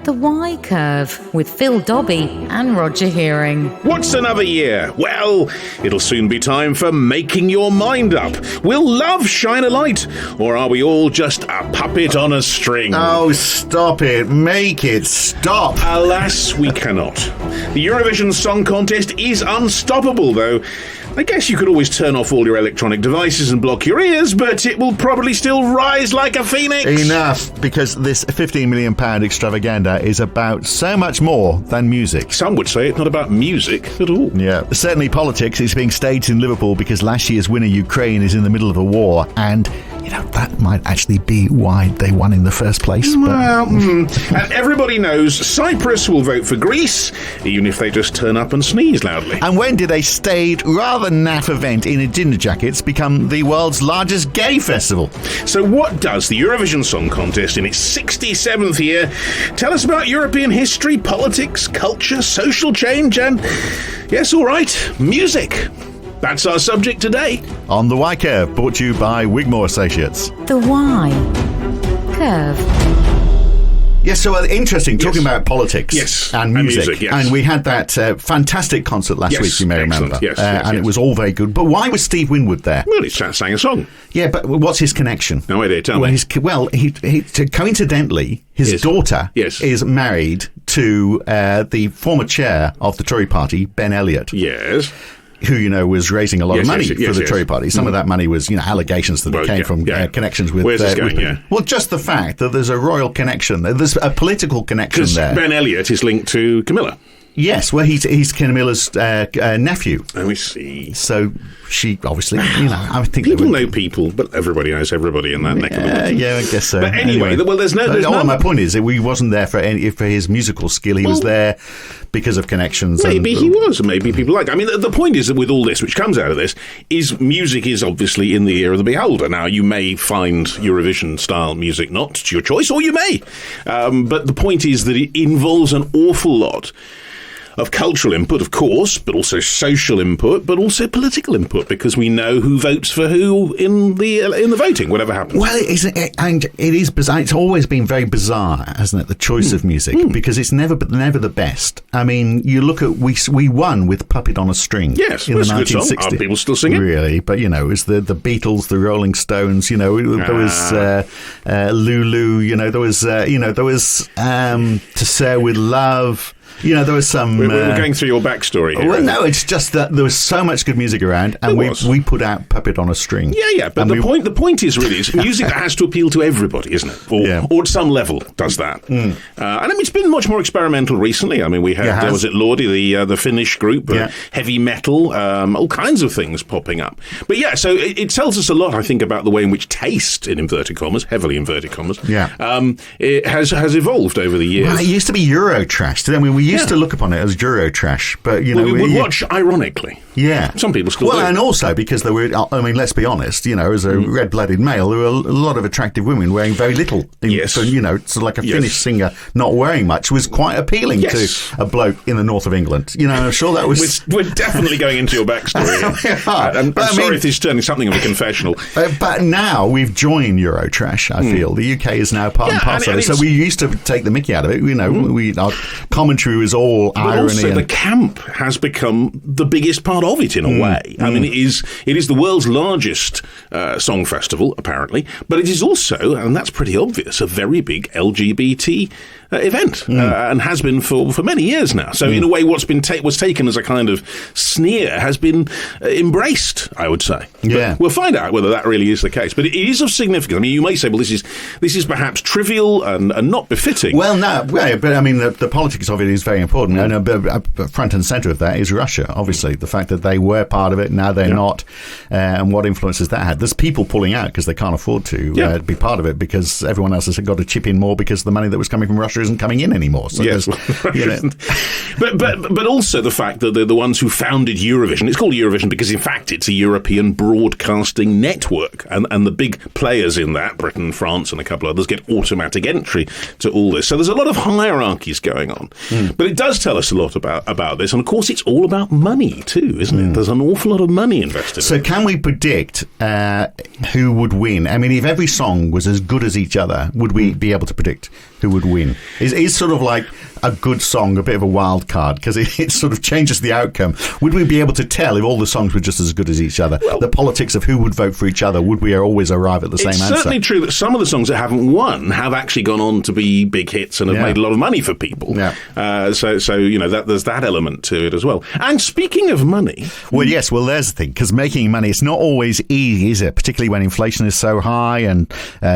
The Y Curve with Phil Dobby and Roger Hearing. What's another year? Well, it'll soon be time for making your mind up. Will love shine a light, or are we all just a puppet on a string? Oh, stop it. Make it stop. Alas, we cannot. The Eurovision Song Contest is unstoppable, though. I guess you could always turn off all your electronic devices and block your ears, but it will probably still rise like a phoenix. Enough, because this £15 million extravaganza is about so much more than music. Some would say it's not about music at all. Yeah, certainly politics. It's being staged in Liverpool because last year's winner, Ukraine, is in the middle of a war, and that might actually be why they won in the first place. Well, and everybody knows Cyprus will vote for Greece, even if they just turn up and sneeze loudly. And when did a staid, rather naff event in dinner jackets become the world's largest gay festival? So what does the Eurovision Song Contest in its 67th year tell us about European history, politics, culture, social change, and, yes, all right, music? That's our subject today. On The Y Curve, brought to you by Wigmore Associates. The Y Curve. Yes, so interesting, talking about politics and music. Yes. And we had that fantastic concert last week, you may remember. And it was all very good. But why was Steve Winwood there? Well, he sang a song. Yeah, but what's his connection? No idea, tell me. Coincidentally, his daughter is married to the former chair of the Tory party, Ben Elliott. Yes. Who, was raising a lot of money for the Tory party. Some of that money was, allegations that came from connections with... Where's this going, Well, just the fact that there's a royal connection, there's a political connection there. Ben Elliott is linked to Camilla. Yes, well, he's Camilla's nephew. Oh, we see. So she obviously, I think people know people, but everybody knows everybody in that neck of the woods. Yeah, I guess so. But anyway, well, there's my point is that he wasn't there for his musical skill. He was there because of connections. Maybe he was, and maybe people like. I mean, the point is that with all this, which comes out of this, is music is obviously in the ear of the beholder. Now, you may find Eurovision-style music not to your choice, or you may. But the point is that it involves an awful lot of cultural input, of course, but also social input, but also political input, because we know who votes for who in the voting, whatever happens. Well, it is bizarre. It's always been very bizarre, hasn't it? The choice of music, because it's never the best. I mean, you look at we won with "Puppet on a String." Yes, in the 1960s. Are people still singing? Really, but it was the Beatles, the Rolling Stones. There was Lulu. There was "To Sir with Love." There was some... We're going through your backstory here. Well, no, it's just that there was so much good music around, and we put out "Puppet on a String." Yeah, but the point is really, it's music that has to appeal to everybody, isn't it? Or at some level does that. And I mean, it's been much more experimental recently. I mean, we had, was it Lordi, the Finnish group, heavy metal, all kinds of things popping up. But yeah, so it tells us a lot, I think, about the way in which taste, in inverted commas, heavily inverted commas, it has evolved over the years. Well, it used to be Eurotrash. I mean, we used to look upon it as Eurotrash, but we would watch ironically. Yeah, some people still do. And also because there were, I mean, let's be honest, as a red-blooded male, there were a lot of attractive women wearing very little. So so like a Finnish singer not wearing much was quite appealing to a bloke in the north of England. I'm sure that was. We're definitely going into your backstory. I'm sorry if this is turning something of a confessional. But now we've joined Eurotrash. I feel the UK is now part and parcel of it. So we used to take the mickey out of it. Our commentary was all irony. But also the camp has become the biggest part of it in a way. I mean, it is the world's largest song festival, apparently, but it is also, and that's pretty obvious, a very big LGBT event, and has been for many years now. So in a way, what's been was taken as a kind of sneer has been embraced, I would say. Yeah, but we'll find out whether that really is the case. But it is of significance. I mean, you may say, well, this is perhaps trivial and not befitting. Well, no, but I mean, the politics of it is very important, and front and centre of that is Russia. Obviously, the fact that they were part of it, now they're not, and what influences that had. There's people pulling out because they can't afford to be part of it because everyone else has got to chip in more because the money that was coming from Russia isn't coming in anymore. So but also the fact that the ones who founded Eurovision, it's called Eurovision because in fact it's a European broadcasting network, and the big players in that, Britain, France and a couple others, get automatic entry to all this. So there's a lot of hierarchies going on. But it does tell us a lot about this. And, of course, it's all about money, too, isn't it? There's an awful lot of money invested. So can we predict who would win? I mean, if every song was as good as each other, would we be able to predict who would win? Is sort of like a good song a bit of a wild card because it sort of changes the outcome? Would we be able to tell if all the songs were just as good as each other? The politics of who would vote for each other, would we always arrive at the same answer? It's certainly true that some of the songs that haven't won have actually gone on to be big hits and have made a lot of money for people. Yeah. So you know, there's that element to it as well. And speaking of money... Well, yes, there's the thing, because making money, it's not always easy, is it? Particularly when inflation is so high and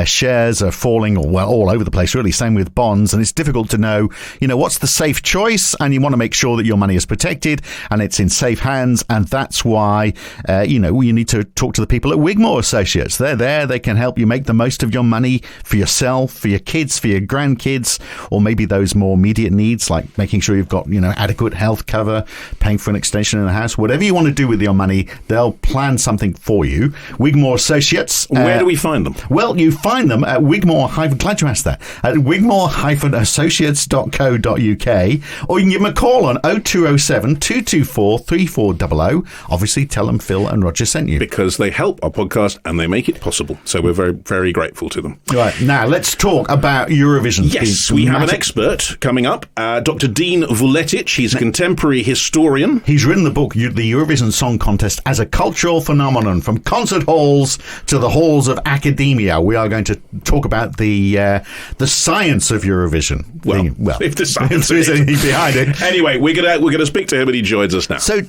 shares are falling all over the place, really. Same with bonds. And it's difficult to know, what's the safe choice? And you want to make sure that your money is protected and it's in safe hands. And that's why, you need to talk to the people at Wigmore Associates. They're there. They can help you make the most of your money for yourself, for your kids, for your grandkids, or maybe those more immediate needs, like making sure you've got, adequate health cover, paying for an extension in the house. Whatever you want to do with your money, they'll plan something for you. Wigmore Associates. Where do we find them? Well, you find them at Wigmore, glad you asked that, at wigmore-associates.co.uk, or you can give them a call on 0207 224 3400. Obviously, tell them Phil and Roger sent you. Because they help our podcast and they make it possible. So we're very, very grateful to them. Right, now let's talk about Eurovision. Yes, we have an expert coming up, Dr Dean Vuletic. He's a contemporary historian. He's written the book, The Eurovision Song Contest as a Cultural Phenomenon, from concert halls to the halls of academia. We are going to talk about the science of Eurovision. Well, if the science is anything behind it. Anyway, we're gonna speak to him, and he joins us now. So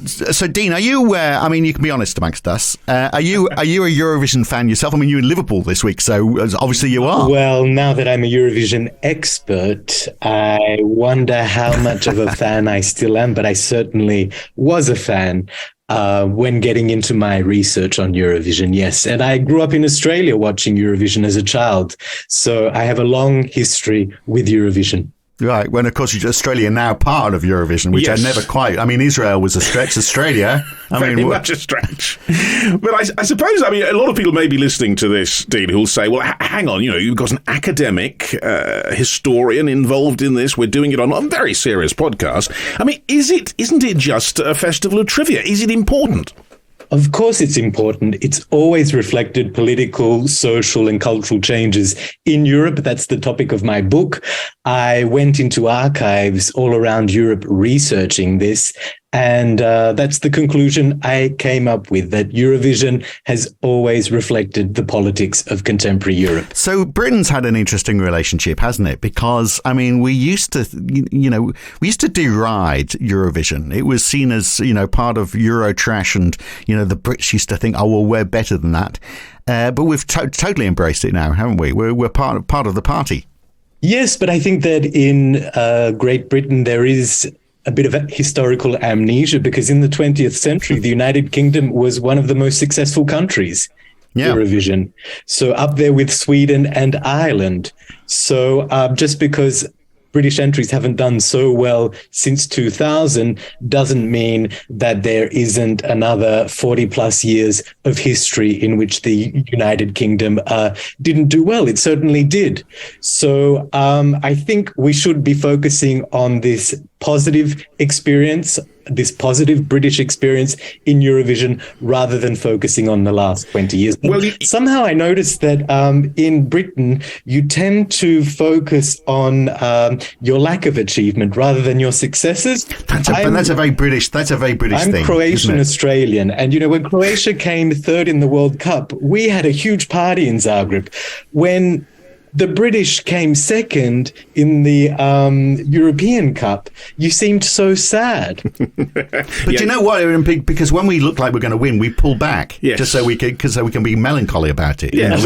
Dean, are you? I mean, you can be honest amongst us. Are you a Eurovision fan yourself? I mean, you're in Liverpool this week, so obviously you are. Well, now that I'm a Eurovision expert, I wonder how much of a fan I still am, but I certainly was a fan when getting into my research on Eurovision, yes. And I grew up in Australia watching Eurovision as a child, so I have a long history with Eurovision. Right, when of course Australia now part of Eurovision, which I never quite. I mean, Israel was a stretch. Australia, very much a stretch. But I suppose, a lot of people may be listening to this, Dean, who'll say, "Well, hang on, you've got an academic historian involved in this. We're doing it on a very serious podcast. I mean, isn't it just a festival of trivia? Is it important?" Of course it's important. It's always reflected political, social, and cultural changes in Europe. That's the topic of my book. I went into archives all around Europe researching this, and that's the conclusion I came up with, that Eurovision has always reflected the politics of contemporary Europe. So Britain's had an interesting relationship, hasn't it? Because, I mean, we used to deride Eurovision. It was seen as, part of Eurotrash, and, the Brits used to think, oh, well, we're better than that. But we've totally embraced it now, haven't we? We're part of the party. Yes, but I think that in Great Britain there is a bit of a historical amnesia, because in the 20th century, the United Kingdom was one of the most successful countries in Eurovision. So up there with Sweden and Ireland. So just because British entries haven't done so well since 2000 doesn't mean that there isn't another 40 plus years of history in which the United Kingdom didn't do well. It certainly did. So I think we should be focusing on this positive experience, this positive British experience in Eurovision, rather than focusing on the last 20 years. Well, somehow I noticed that in Britain, you tend to focus on your lack of achievement rather than your successes. That's a very British thing. I'm Croatian Australian, and when Croatia came third in the World Cup, we had a huge party in Zagreb. When the British came second in the European Cup, you seemed so sad. But you know what? Because when we look like we're going to win, we pull back, just so we can be melancholy about it. Yeah,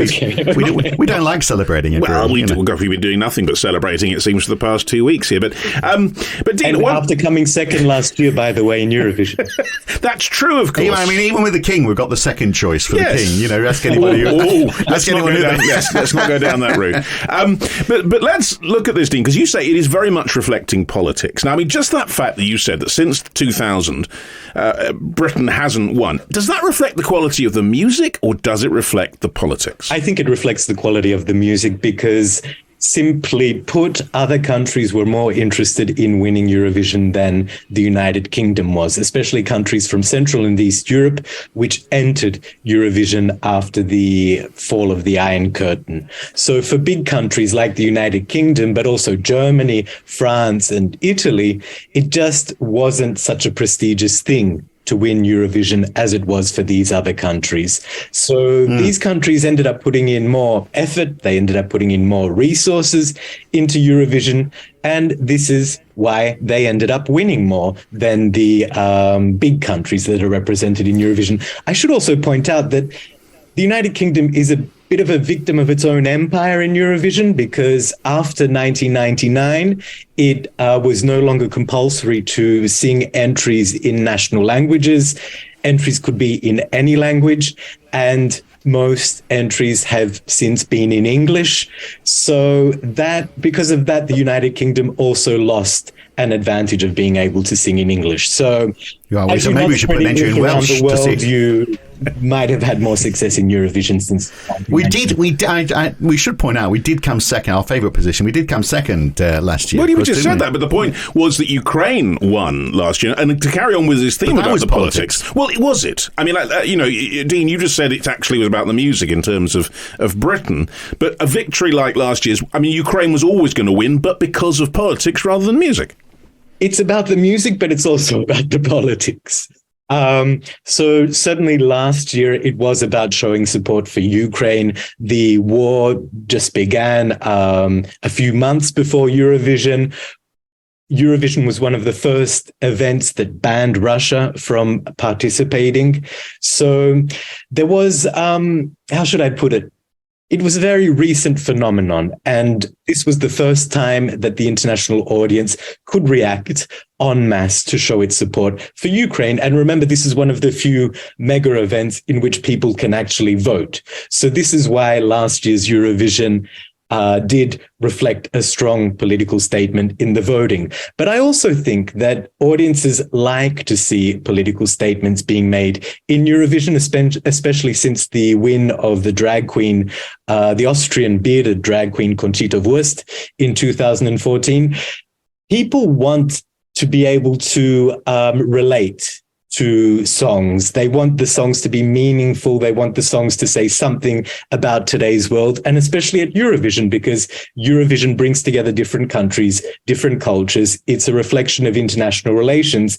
we don't like celebrating it. Well, we've been doing nothing but celebrating, it seems, for the past 2 weeks here. But Dean, after coming second last year, by the way, in Eurovision. That's true, of course. I mean, even with the King, we've got the second choice for the King. Ask anybody. Let's not go down that route. But let's look at this, Dean, because you say it is very much reflecting politics. Now, I mean, just that fact that you said that since 2000, Britain hasn't won, does that reflect the quality of the music, or does it reflect the politics? I think it reflects the quality of the music, because Simply put, other countries were more interested in winning Eurovision than the United Kingdom was, especially countries from Central and East Europe, which entered Eurovision after the fall of the Iron Curtain. So for big countries like the United Kingdom, but also Germany, France, and Italy, it just wasn't such a prestigious thing to win Eurovision as it was for these other countries. So these countries ended up putting in more effort. They ended up putting in more resources into Eurovision. And this is why they ended up winning more than the big countries that are represented in Eurovision. I should also point out that the United Kingdom is a bit of a victim of its own empire in Eurovision, because after 1999, it was no longer compulsory to sing entries in national languages. Entries could be in any language, and most entries have since been in English. So that, because of that, the United Kingdom also lost an advantage of being able to sing in English. So, so maybe we should put an entry in Welsh the world, to see. You might have had more success in Eurovision since. We should point out we did come second. Our favourite position. We did come second last year. Well, you just said that, but the point was that Ukraine won last year, and to carry on with this theme about the politics. Well, was it? I mean, Dean, you just said it actually was about the music in terms of Britain, but a victory like last year's. I mean, Ukraine was always going to win, but because of politics rather than music. It's about the music, but it's also about the politics. So certainly last year it was about showing support for Ukraine. The war just began a few months before Eurovision. Eurovision was one of the first events that banned Russia from participating. So there was, how should I put it? It was a very recent phenomenon, and this was the first time that the international audience could react en masse to show its support for Ukraine. And remember, this is one of the few mega events in which people can actually vote. So this is why last year's Eurovision did reflect a strong political statement in the voting. But I also think that audiences like to see political statements being made in Eurovision, especially since the win of the drag queen, the Austrian bearded drag queen Conchita Wurst in 2014. People want to be able to relate to songs. They want the songs to be meaningful. They want the songs to say something about today's world, and especially at Eurovision, because Eurovision brings together different countries, different cultures. It's a reflection of international relations.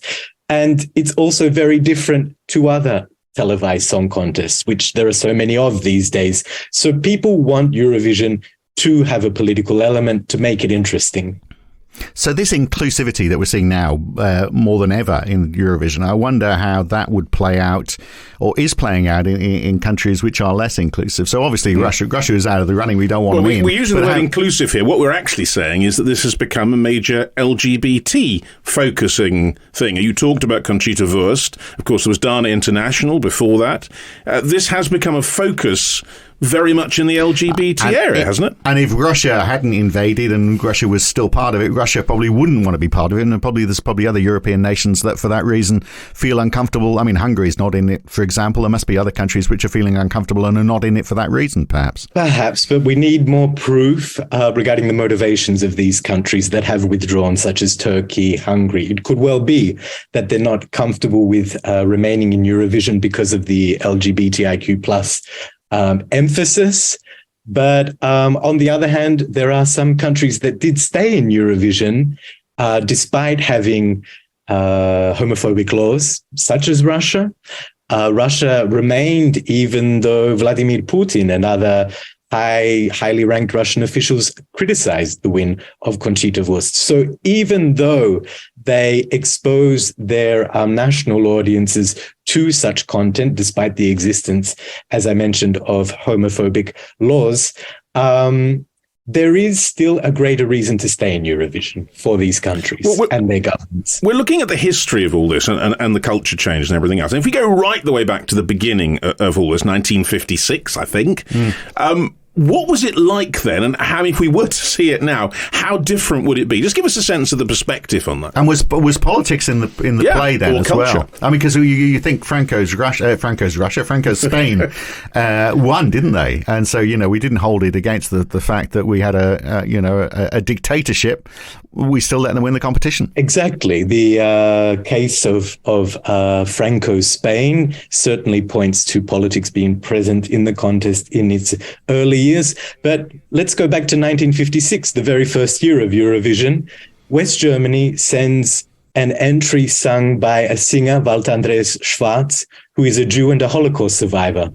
And it's also very different to other televised song contests, which there are so many of these days. So people want Eurovision to have a political element to make it interesting. So this inclusivity that we're seeing now more than ever in Eurovision, I wonder how that would play out, or is playing out in countries which are less inclusive. So obviously Russia is out of the running. We don't want to win. We're using the word inclusive here. What we're actually saying is that this has become a major LGBT focusing thing. You talked about Conchita Wurst. Of course, there was Dana International before that. This has become a focus very much in the LGBT area, hasn't it? And if Russia hadn't invaded and Russia was still part of it, Russia probably wouldn't want to be part of it. And there's probably other European nations that, for that reason, feel uncomfortable. I mean, Hungary's not in it, for example. There must be other countries which are feeling uncomfortable and are not in it for that reason, perhaps. Perhaps, but we need more proof regarding the motivations of these countries that have withdrawn, such as Turkey, Hungary. It could well be that they're not comfortable with remaining in Eurovision because of the LGBTIQ plus emphasis. But on the other hand, there are some countries that did stay in Eurovision despite having homophobic laws, such as Russia. Russia remained, even though Vladimir Putin and other highly ranked Russian officials criticized the win of Conchita Wurst. So even though they exposed their national audiences to such content, despite the existence, as I mentioned, of homophobic laws, there is still a greater reason to stay in Eurovision for these countries and their governments. We're looking at the history of all this and the culture change and everything else. And if we go right the way back to the beginning of all this, 1956, I think, What was it like then, and how, if we were to see it now, how different would it be? Just give us a sense of the perspective on that. And was politics in the play then as culture. well? I mean, because you think Franco's Spain won, didn't they? And so we didn't hold it against the fact that we had a dictatorship. We still let them win the competition. Exactly. The case of Franco's Spain certainly points to politics being present in the contest in its early years. But let's go back to 1956, the very first year of Eurovision. West Germany sends an entry sung by a singer, Walter Andreas Schwarz, who is a Jew and a Holocaust survivor.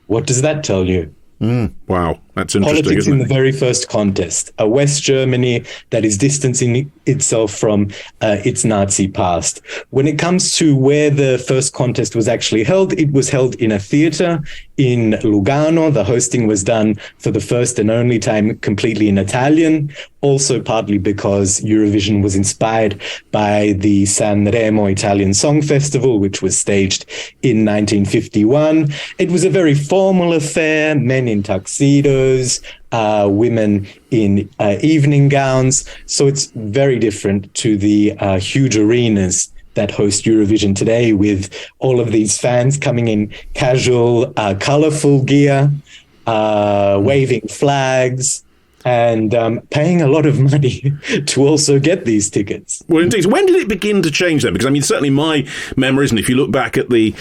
What does that tell you? Wow, that's interesting. Politics isn't in it? the very first contest, a West Germany that is distancing itself from its Nazi past. When it comes to where the first contest was actually held, it was held in a theater in Lugano. The hosting was done for the first and only time completely in Italian, also partly because Eurovision was inspired by the Sanremo Italian Song Festival, which was staged in 1951. It was a very formal affair, men in tuxedos, women in evening gowns. So it's very different to the huge arenas that host Eurovision today, with all of these fans coming in casual, colorful gear, waving flags, and paying a lot of money to also get these tickets. Well, indeed. When did it begin to change then? Because, I mean, certainly my memories, and if you look back at the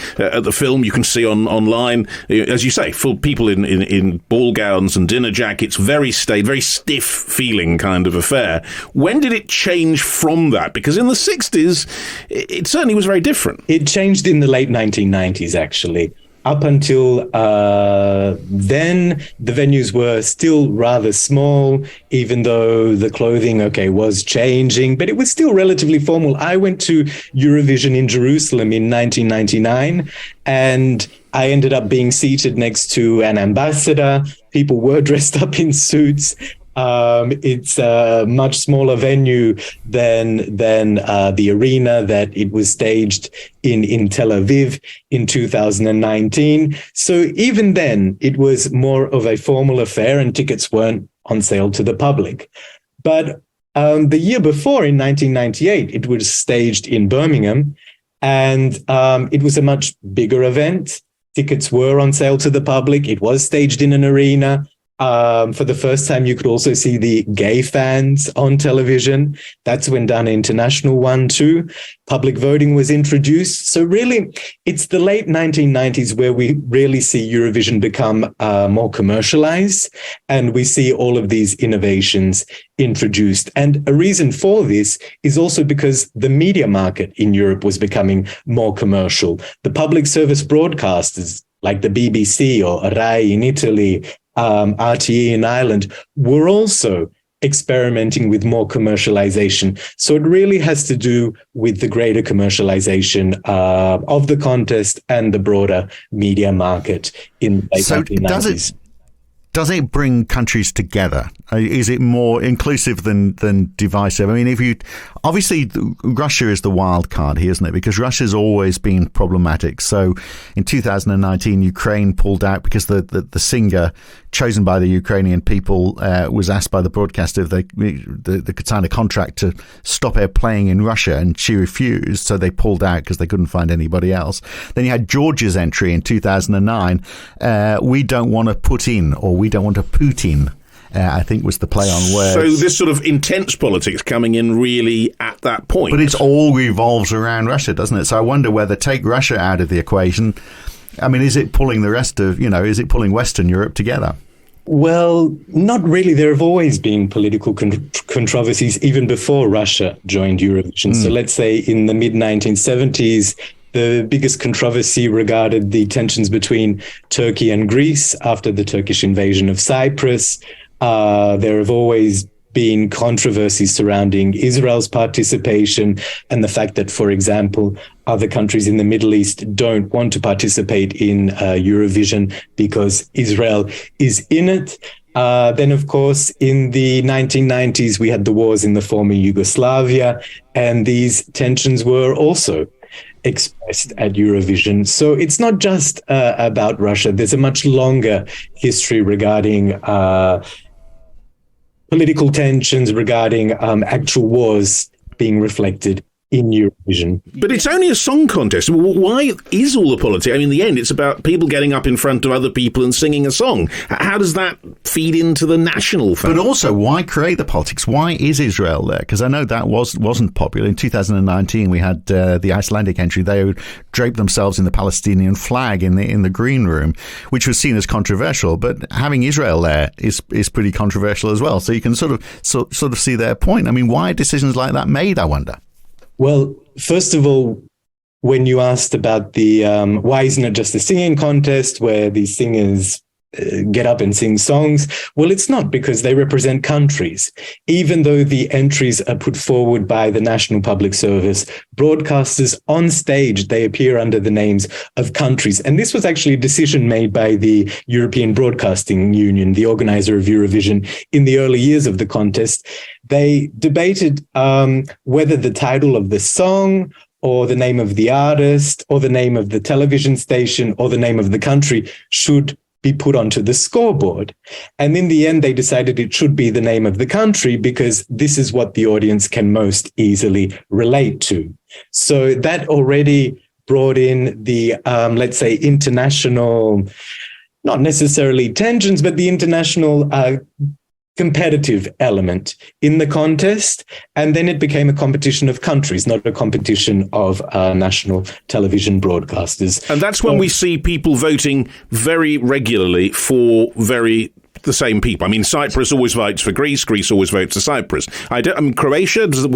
film, you can see online, as you say, full people in ball gowns and dinner jackets, very staid, very stiff feeling kind of affair. When did it change from that? Because in the 60s, it certainly was very different. It changed in the late 1990s, actually. Up until then, the venues were still rather small, even though the clothing, was changing, but it was still relatively formal. I went to Eurovision in Jerusalem in 1999, and I ended up being seated next to an ambassador. People were dressed up in suits. It's a much smaller venue than the arena that it was staged in Tel Aviv in 2019. So even then, it was more of a formal affair, and tickets weren't on sale to the public. But the year before, in 1998, it was staged in Birmingham, and it was a much bigger event. Tickets were on sale to the public. It was staged in an arena. For the first time, you could also see the gay fans on television. That's when done international one too. Public voting was introduced. So really, it's the late 1990s where we really see Eurovision become more commercialized, and we see all of these innovations introduced. And a reason for this is also because the media market in Europe was becoming more commercial. The public service broadcasters like the BBC or Rai in Italy, RTE in Ireland, were also experimenting with more commercialization. So it really has to do with the greater commercialization of the contest and the broader media market in the late 1990s. Does it bring countries together? Is it more inclusive than divisive? I mean, obviously Russia is the wild card here, isn't it? Because Russia's always been problematic. So in 2019, Ukraine pulled out because the singer chosen by the Ukrainian people was asked by the broadcaster if they could sign a contract to stop her playing in Russia, and she refused. So they pulled out because they couldn't find anybody else. Then you had Georgia's entry in 2009. We don't want to put in, or we don't want to Putin. I think was the play on words. So this sort of intense politics coming in really at that point. But it all revolves around Russia, doesn't it? So I wonder whether, take Russia out of the equation, I mean, is it pulling the rest of, is it pulling Western Europe together? Well, not really. There have always been political controversies even before Russia joined Eurovision. So let's say in the mid-1970s, the biggest controversy regarded the tensions between Turkey and Greece after the Turkish invasion of Cyprus. There have always been controversies surrounding Israel's participation and the fact that, for example, other countries in the Middle East don't want to participate in Eurovision because Israel is in it. Then, of course, in the 1990s, we had the wars in the former Yugoslavia, and these tensions were also expressed at Eurovision. So it's not just about Russia. There's a much longer history regarding political tensions, regarding actual wars being reflected in Eurovision. But it's only a song contest. Why is all the politics? I mean, in the end, it's about people getting up in front of other people and singing a song. How does that feed into the national fan? But also, why create the politics? Why is Israel there? Because I know that wasn't popular. In 2019, we had the Icelandic entry. They draped themselves in the Palestinian flag in the green room, which was seen as controversial. But having Israel there is pretty controversial as well. So you can sort of see their point. I mean, why are decisions like that made, I wonder? Well, first of all, when you asked about the why isn't it just a singing contest where these singers get up and sing songs? Well, it's not, because they represent countries. Even though the entries are put forward by the National Public Service, broadcasters on stage, they appear under the names of countries. And this was actually a decision made by the European Broadcasting Union, the organizer of Eurovision, in the early years of the contest. They debated whether the title of the song or the name of the artist or the name of the television station or the name of the country should be put onto the scoreboard. And in the end, they decided it should be the name of the country because this is what the audience can most easily relate to. So that already brought in the, let's say, international, not necessarily tensions, but the international competitive element in the contest. And then it became a competition of countries, not a competition of national television broadcasters. And that's when we see people voting very regularly for the same people. I mean, Cyprus always votes for Greece. Greece always votes for Cyprus. Croatia, does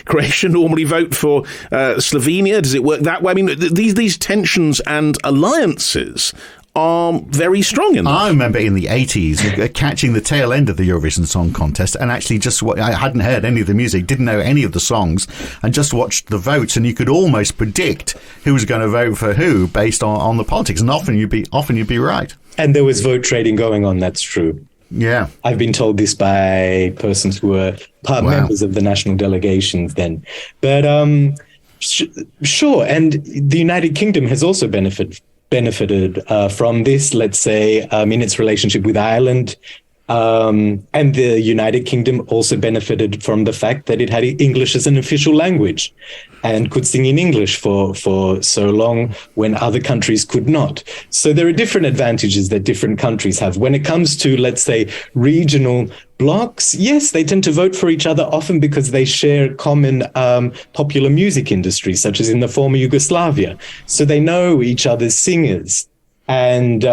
Croatia normally vote for Slovenia? Does it work that way? I mean, these tensions and alliances are very strong in that. I remember in the 80s catching the tail end of the Eurovision Song Contest and actually I hadn't heard any of the music, didn't know any of the songs, and just watched the votes, and you could almost predict who was going to vote for who based on the politics, and often you'd be right. And there was vote trading going on, that's true. Yeah. I've been told this by persons who were members of the national delegations then. But sure, and the United Kingdom has also benefited from this, let's say, in its relationship with Ireland. And the United Kingdom also benefited from the fact that it had English as an official language and could sing in English for so long when other countries could not. So there are different advantages that different countries have. When it comes to, let's say, regional blocks, yes, they tend to vote for each other often because they share common popular music industries, such as in the former Yugoslavia. So they know each other's singers. And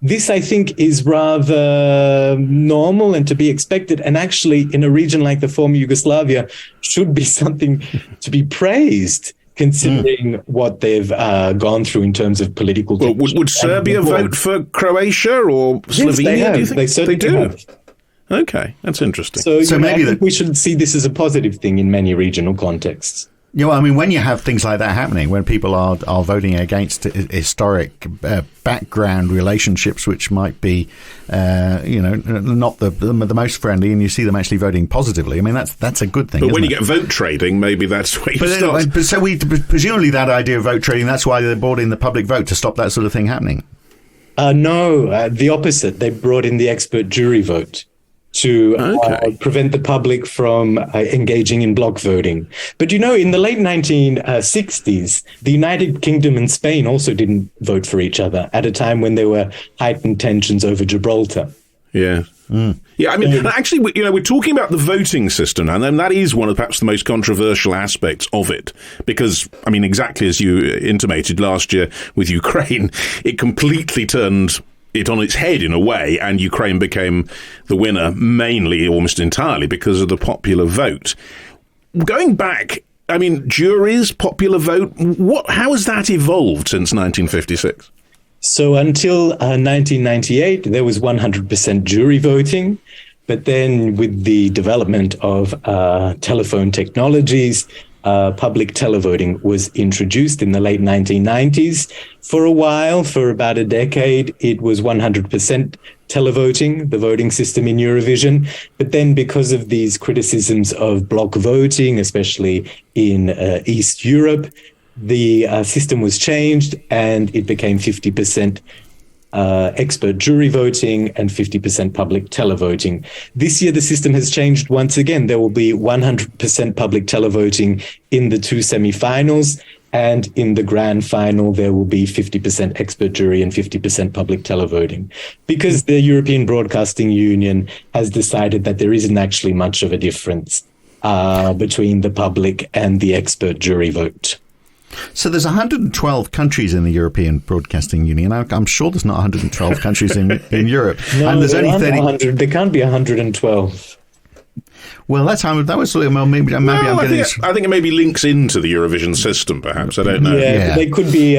this, I think, is rather normal and to be expected. And actually, in a region like the former Yugoslavia, should be something to be praised, considering what they've gone through in terms of political. Well, would Serbia vote for Croatia or Slovenia? Yes, they have. Do you think they certainly do? Have. Okay, that's interesting. So maybe I think we should see this as a positive thing in many regional contexts. You know, I mean, when you have things like that happening, when people are voting against historic background relationships, which might be, not the most friendly, and you see them actually voting positively, I mean, that's a good thing. But when you get vote trading, maybe that's where you start. But so presumably that idea of vote trading, that's why they brought in the public vote to stop that sort of thing happening. No, the opposite. They brought in the expert jury vote to prevent the public from engaging in block voting. But, in the late 1960s, the United Kingdom and Spain also didn't vote for each other at a time when there were heightened tensions over Gibraltar. Yeah. Yeah, I mean, actually, we're talking about the voting system, and then that is one of perhaps the most controversial aspects of it, because, I mean, exactly as you intimated last year with Ukraine, it completely turned it on its head in a way, and Ukraine became the winner mainly, almost entirely, because of the popular vote. Going back, I mean, juries, popular vote, how has that evolved since 1956? So until 1998, there was 100% jury voting. But then with the development of telephone technologies, public televoting was introduced in the late 1990s. For a while, for about a decade, it was 100% televoting, the voting system in Eurovision. But then because of these criticisms of block voting, especially in East Europe, the system was changed and it became 50% expert jury voting and 50% public televoting. This year, the system has changed once again. There will be 100% public televoting in the two semi-finals, and in the grand final, there will be 50% expert jury and 50% public televoting, because the European Broadcasting Union has decided that there isn't actually much of a difference between the public and the expert jury vote. So there's 112 countries in the European Broadcasting Union. I'm sure there's not 112 countries in Europe. No, and there's only 30. There can't be 112. Well, that was sort of, maybe I'm getting this. I think it maybe links into the Eurovision system, perhaps. I don't know. Yeah. They could be,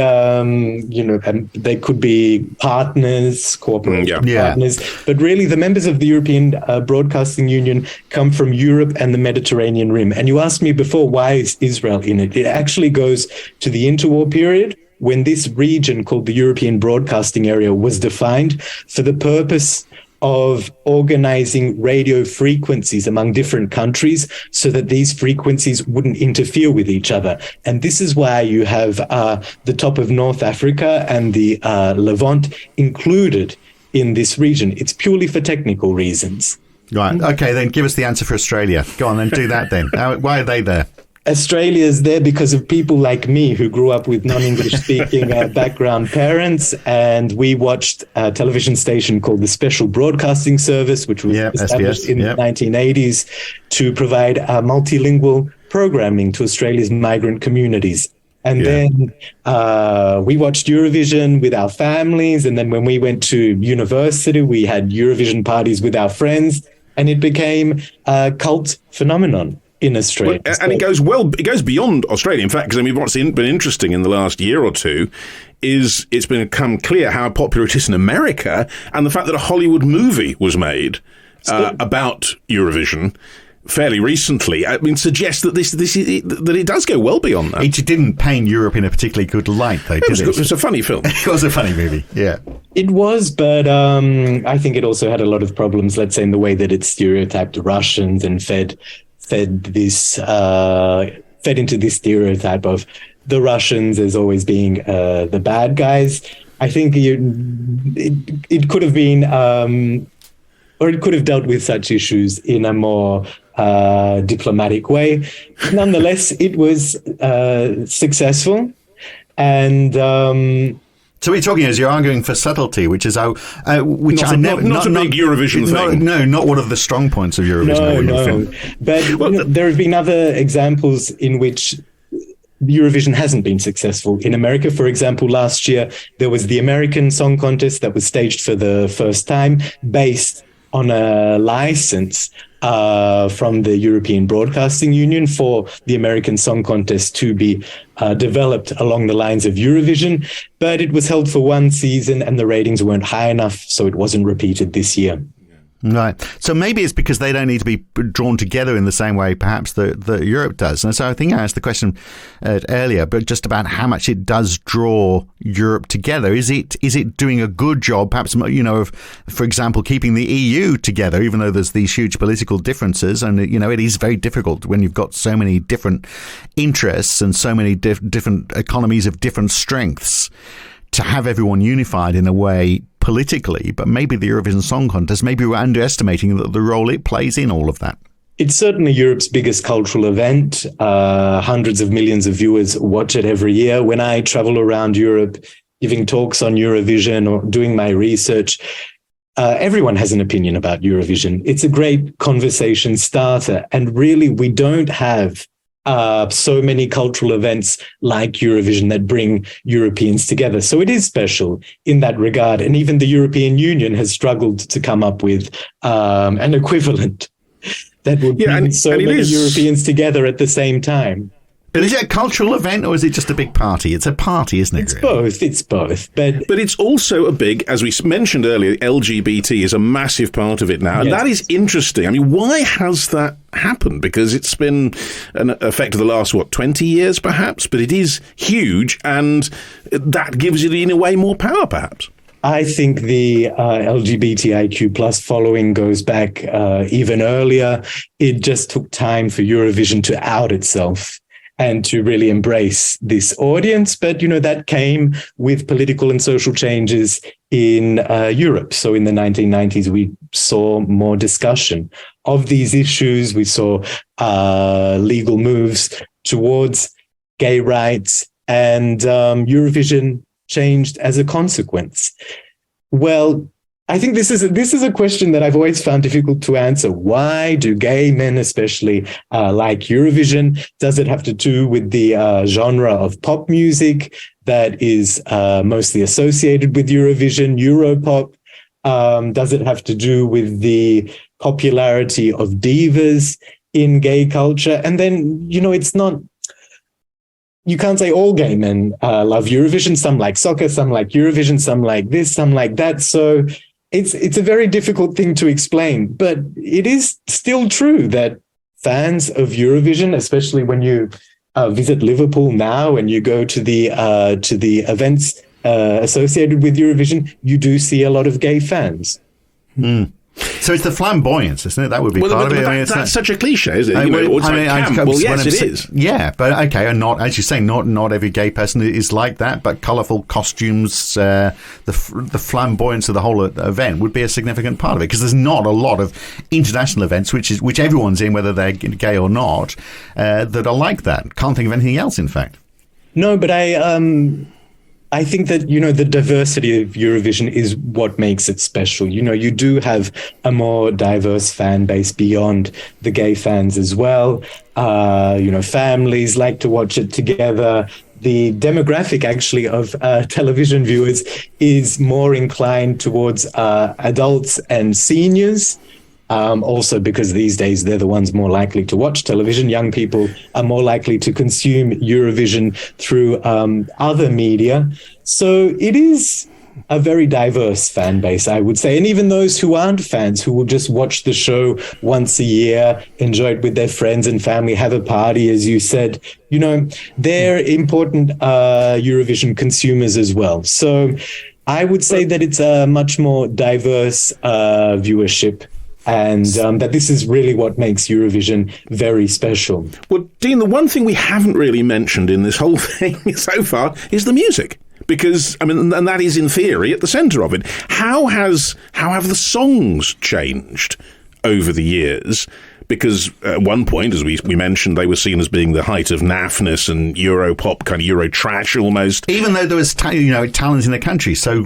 they could be partners, cooperative partners. But really, the members of the European Broadcasting Union come from Europe and the Mediterranean Rim. And you asked me before, why is Israel in it? It actually goes to the interwar period, when this region called the European Broadcasting Area was defined for the purpose of organizing radio frequencies among different countries so that these frequencies wouldn't interfere with each other. And this is why you have the top of North Africa and the Levant included in this region. It's purely for technical reasons. Right. Okay, then give us the answer for Australia. Go on, then do that then. Why are they there? Australia is there because of people like me who grew up with non-English speaking background parents, and we watched a television station called the Special Broadcasting Service, which was established in the 1980s to provide multilingual programming to Australia's migrant communities. And then we watched Eurovision with our families, and then when we went to university, we had Eurovision parties with our friends, and it became a cult phenomenon in Australia. Well, and it goes beyond Australia. In fact, because what's been interesting in the last year or two is it's become clear how popular it is in America, and the fact that a Hollywood movie was made about Eurovision fairly recently, suggests that that it does go well beyond that. It didn't paint Europe in a particularly good light, though, did it? It was a funny film. It was a funny movie, yeah. It was, but I think it also had a lot of problems, let's say, in the way that it stereotyped Russians and fed into this stereotype of the Russians as always being the bad guys. I think it could have been, or it could have dealt with such issues in a more diplomatic way. Nonetheless, it was successful, and so what you're talking is you're arguing for subtlety, which is not a big Eurovision thing. No, not one of the strong points of Eurovision. No. But there have been other examples in which Eurovision hasn't been successful. In America, for example, last year, there was the American Song Contest that was staged for the first time based on a license from the European Broadcasting Union for the American Song Contest to be developed along the lines of Eurovision. But it was held for one season and the ratings weren't high enough, so it wasn't repeated this year. Right. So maybe it's because they don't need to be drawn together in the same way, perhaps, that Europe does. And so I think I asked the question earlier, but just about how much it does draw Europe together. Is it doing a good job, perhaps, of, for example, keeping the EU together, even though there's these huge political differences? And, it is very difficult when you've got so many different interests and so many different economies of different strengths to have everyone unified in a way politically, but maybe the Eurovision Song Contest, maybe we're underestimating the role it plays in all of that. It's certainly Europe's biggest cultural event. Hundreds of millions of viewers watch it every year. When I travel around Europe, giving talks on Eurovision or doing my research, everyone has an opinion about Eurovision. It's a great conversation starter. And really, we don't have so many cultural events like Eurovision that bring Europeans together. So it is special in that regard. And even the European Union has struggled to come up with an equivalent that would bring so many Europeans together at the same time. But is it a cultural event or is it just a big party? It's a party, isn't it? It's both. But it's also a big, as we mentioned earlier, LGBT is a massive part of it now. And that is interesting. Why has that happened? Because it's been an effect of the last, 20 years perhaps? But it is huge and that gives it in a way more power perhaps. I think the LGBTIQ plus following goes back even earlier. It just took time for Eurovision to out itself. and to really embrace this audience. But, that came with political and social changes in Europe. So in the 1990s, we saw more discussion of these issues. We saw legal moves towards gay rights, and Eurovision changed as a consequence. Well, I think this is a question that I've always found difficult to answer. Why do gay men especially like Eurovision? Does it have to do with the genre of pop music that is mostly associated with Eurovision, Europop? Does it have to do with the popularity of divas in gay culture? And then, it's not... You can't say all gay men love Eurovision. Some like soccer, some like Eurovision, some like this, some like that. So it's a very difficult thing to explain, but it is still true that fans of Eurovision, especially when you visit Liverpool now and you go to the events associated with Eurovision, you do see a lot of gay fans. Mm. So it's the flamboyance, isn't it? That would be part of it. That's such a cliche, isn't it? Yes, it is. Yeah, but okay, and not, as you say, not every gay person is like that, but colourful costumes, the flamboyance of the whole event would be a significant part of it, because there's not a lot of international events which everyone's in, whether they're gay or not, that are like that. Can't think of anything else, in fact. No, but I think that, the diversity of Eurovision is what makes it special. You do have a more diverse fan base beyond the gay fans as well. Families like to watch it together. The demographic, actually, of television viewers is more inclined towards adults and seniors. Also because these days they're the ones more likely to watch television. Young people are more likely to consume Eurovision through other media. So it is a very diverse fan base, I would say. And even those who aren't fans, who will just watch the show once a year, enjoy it with their friends and family, have a party, as you said, they're important Eurovision consumers as well. So I would say that it's a much more diverse viewership, and that this is really what makes Eurovision very special. Well, Dean, the one thing we haven't really mentioned in this whole thing so far is the music. Because, and that is in theory at the centre of it. How have the songs changed over the years? Because at one point, as we mentioned, they were seen as being the height of naffness and Europop, kind of Euro trash almost. Even though there was talent in the country. So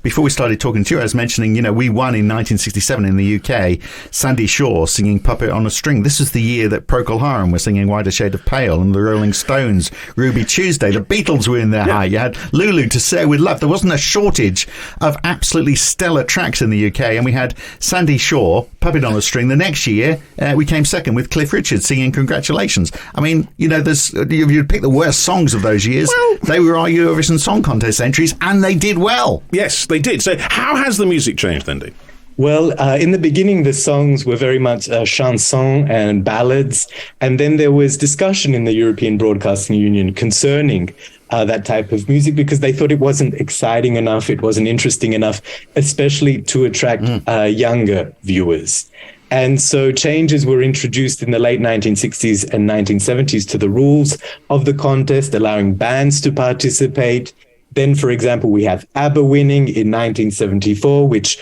before we started talking to you, I was mentioning, we won in 1967 in the UK, Sandy Shaw singing Puppet on a String. This was the year that Procol Harum were singing Whiter Shade of Pale, and the Rolling Stones, Ruby Tuesday. The Beatles were in their height. You had Lulu, To Say With Love. There wasn't a shortage of absolutely stellar tracks in the UK, and we had Sandy Shaw, Puppet on a String. The next year, we came second with Cliff Richard singing Congratulations. You'd pick the worst songs of those years. Well, they were our Eurovision Song Contest entries, and they did well. Yes, they did. So how has the music changed then, Dean? Well, in the beginning, the songs were very much chansons and ballads. And then there was discussion in the European Broadcasting Union concerning that type of music, because they thought it wasn't exciting enough, it wasn't interesting enough, especially to attract younger viewers. And so changes were introduced in the late 1960s and 1970s to the rules of the contest, allowing bands to participate. Then, for example, we have ABBA winning in 1974, which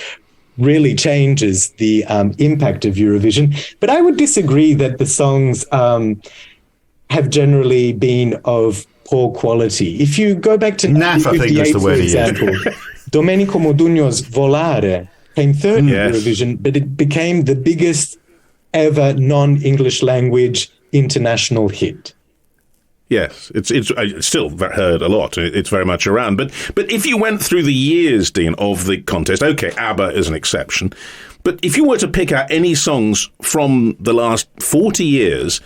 really changes the impact of Eurovision. But I would disagree that the songs have generally been of poor quality. If you go back to naff, I think that's the word, for example, Domenico Modugno's Volare came third in Eurovision, but it became the biggest ever non-English language international hit. Yes, it's still heard a lot. It's very much around. But if you went through the years, Dean, of the contest, okay, ABBA is an exception. But if you were to pick out any songs from the last 40 years,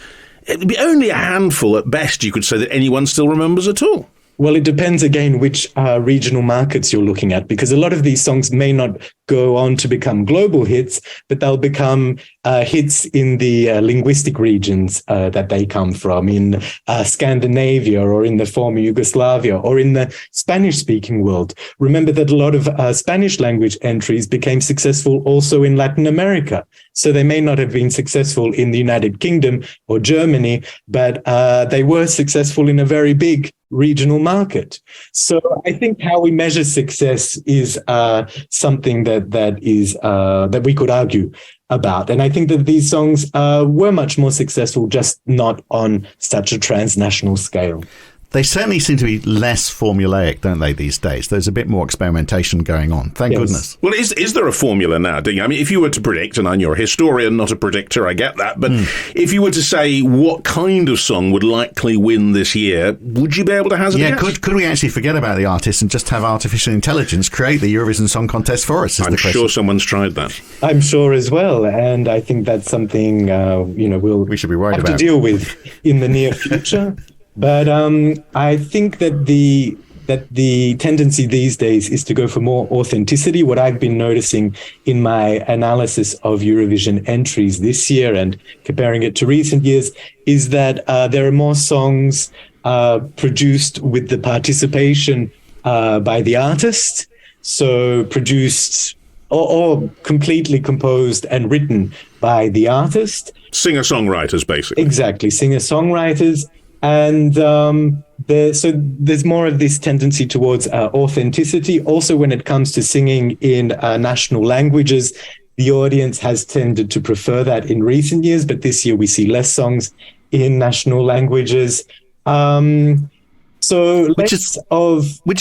it would be only a handful at best, you could say, that anyone still remembers at all. Well, it depends again which regional markets you're looking at, because a lot of these songs may not go on to become global hits, but they'll become hits in the linguistic regions that they come from, in Scandinavia or in the former Yugoslavia or in the Spanish-speaking world. Remember that a lot of Spanish language entries became successful also in Latin America. So they may not have been successful in the United Kingdom or Germany, but they were successful in a very big regional market. So I think how we measure success is something that we could argue about. And I think that these songs were much more successful, just not on such a transnational scale. They certainly seem to be less formulaic, don't they, these days? There's a bit more experimentation going on. Thank goodness. Well, is there a formula now, Dean? I mean, if you were to predict, and you're a historian, not a predictor, I get that, but if you were to say what kind of song would likely win this year, would you be able to hazard a guess? Could we actually forget about the artists and just have artificial intelligence create the Eurovision Song Contest for us? I'm sure someone's tried that. I'm sure as well, and I think that's something we should be worried about to deal with in the near future. But I think that the tendency these days is to go for more authenticity. What I've been noticing in my analysis of Eurovision entries this year and comparing it to recent years is that there are more songs produced with the participation by the artist, so produced or completely composed and written by the artist. Singer-songwriters, basically. Exactly, singer-songwriters. And so there's more of this tendency towards authenticity. Also, when it comes to singing in national languages, the audience has tended to prefer that in recent years, but this year we see less songs in national languages. Which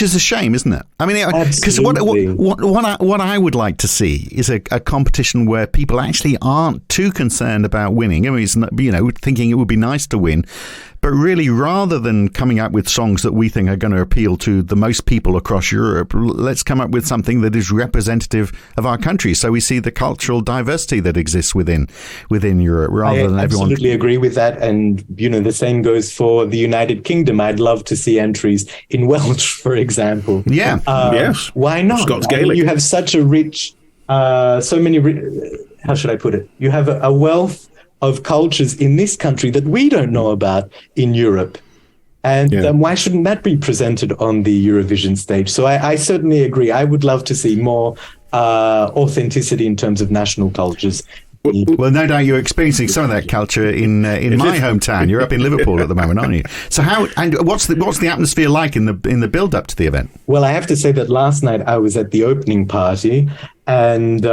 is a shame, isn't it? I mean, because what I would like to see is a competition where people actually aren't too concerned about winning. I mean, it's not, thinking it would be nice to win, but really, rather than coming up with songs that we think are going to appeal to the most people across Europe, let's come up with something that is representative of our country. So we see the cultural diversity that exists within Europe, rather than everyone. I absolutely agree with that, and the same goes for the United Kingdom. I'd love to see entries in Welsh, for example. Yeah, yes. Why not? Scots Gaelic. You have such a rich, how should I put it? You have a wealth of cultures in this country that we don't know about in Europe. And why shouldn't that be presented on the Eurovision stage? So I certainly agree. I would love to see more authenticity in terms of national cultures. Well, no doubt you're experiencing some of that culture in my hometown. You're up in Liverpool at the moment, aren't you? So what's the atmosphere like in the build up to the event? Well, I have to say that last night I was at the opening party, and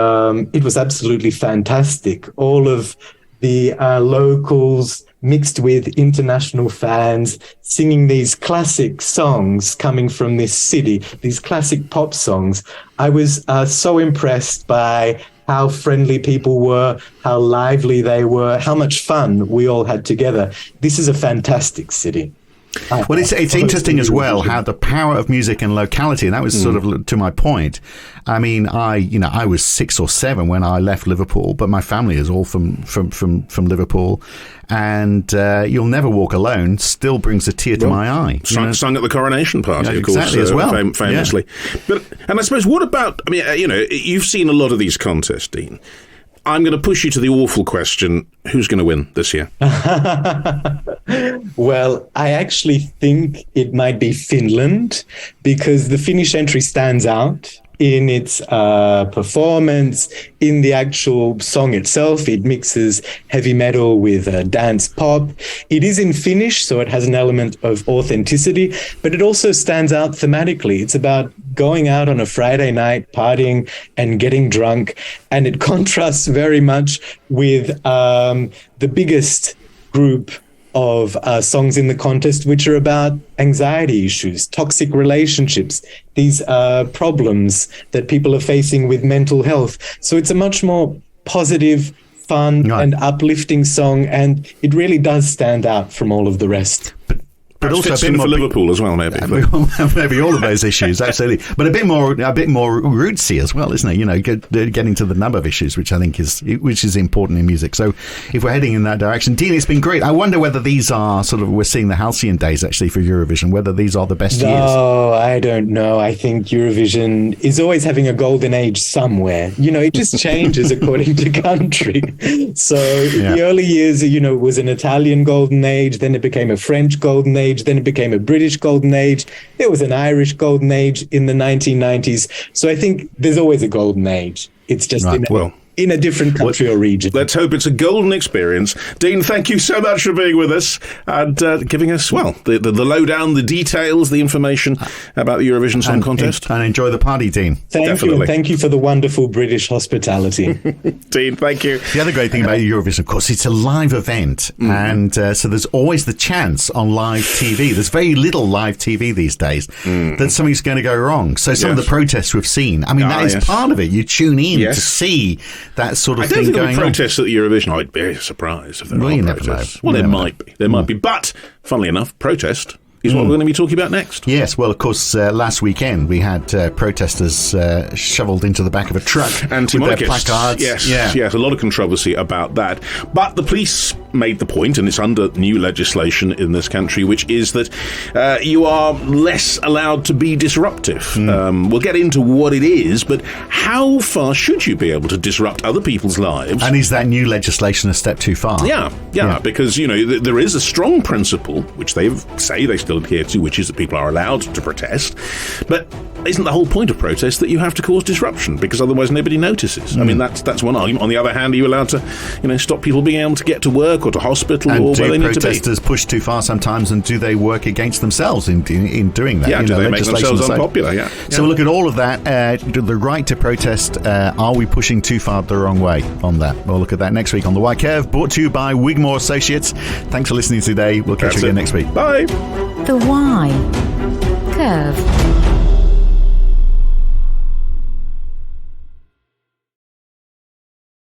it was absolutely fantastic. All of the locals mixed with international fans singing these classic songs coming from this city, these classic pop songs. I was so impressed by how friendly people were, how lively they were, how much fun we all had together. This is a fantastic city. Well, it's interesting as well how the power of music and locality, and that was sort of to my point. I mean, I was 6 or 7 when I left Liverpool, but my family is all from Liverpool, and You'll Never Walk Alone still brings a tear to my eye. Sung at the coronation party, of course, exactly, as well. Famously. Yeah. And I suppose, what about, you've seen a lot of these contests, Dean. I'm going to push you to the awful question, who's going to win this year? Well, I actually think it might be Finland, because the Finnish entry stands out in its performance, in the actual song itself. It mixes heavy metal with dance pop. It is in Finnish, so it has an element of authenticity, but it also stands out thematically. It's about going out on a Friday night, partying and getting drunk, and it contrasts very much with the biggest group of songs in the contest, which are about anxiety issues, toxic relationships, these problems that people are facing with mental health. So it's a much more positive, fun and uplifting song, and it really does stand out from all of the rest. but also a bit for more Liverpool as well, maybe. Maybe all of those issues, absolutely. But a bit more rootsy as well, isn't it? You know, getting to the number of issues, which I think is important in music. So if we're heading in that direction, Dean, it's been great. I wonder whether these are we're seeing the halcyon days actually for Eurovision, whether these are the best years. No, I don't know. I think Eurovision is always having a golden age somewhere. You know, it just changes according to country. So the early years, you know, was an Italian golden age, then it became a French golden age, then it became a British golden age. There was an Irish golden age in the 1990s. So I think there's always a golden age. It's just in a different country or region. Let's hope it's a golden experience. Dean, thank you so much for being with us and giving us, the lowdown, the details, the information about the Eurovision Song Contest. And enjoy the party, Dean. Thank you. And thank you for the wonderful British hospitality. Dean, thank you. The other great thing about Eurovision, of course, it's a live event. And so there's always the chance on live TV. There's very little live TV these days that something's going to go wrong. So some of the protests we've seen, I mean, that is part of it. You tune in to see that sort of thing going on. I don't think protests at the Eurovision. I'd be surprised if there are protests. Well, there might be. There might be. But, funnily enough, protest is what we're going to be talking about next. Yes, well, of course, last weekend we had protesters shoveled into the back of a truck with their placards. Yes, a lot of controversy about that. But the police made the point, and it's under new legislation in this country, which is that you are less allowed to be disruptive. We'll get into what it is, but how far should you be able to disrupt other people's lives? And is that new legislation a step too far? Yeah, because, you know, there is a strong principle, which they say they still adhere to, which is that people are allowed to protest. But isn't the whole point of protest that you have to cause disruption? Because otherwise nobody notices. I mean, that's one argument. On the other hand, are you allowed to, you know, stop people being able to get to work or to hospital or where they need to be? Do protesters push too far sometimes, and do they work against themselves in doing that? Yeah, do they make themselves unpopular? So we'll look at all of that. The right to protest, are we pushing too far the wrong way on that? We'll look at that next week on The Why Curve, brought to you by Wigmore Associates. Thanks for listening today. We'll catch you again next week. Bye. The Why Curve.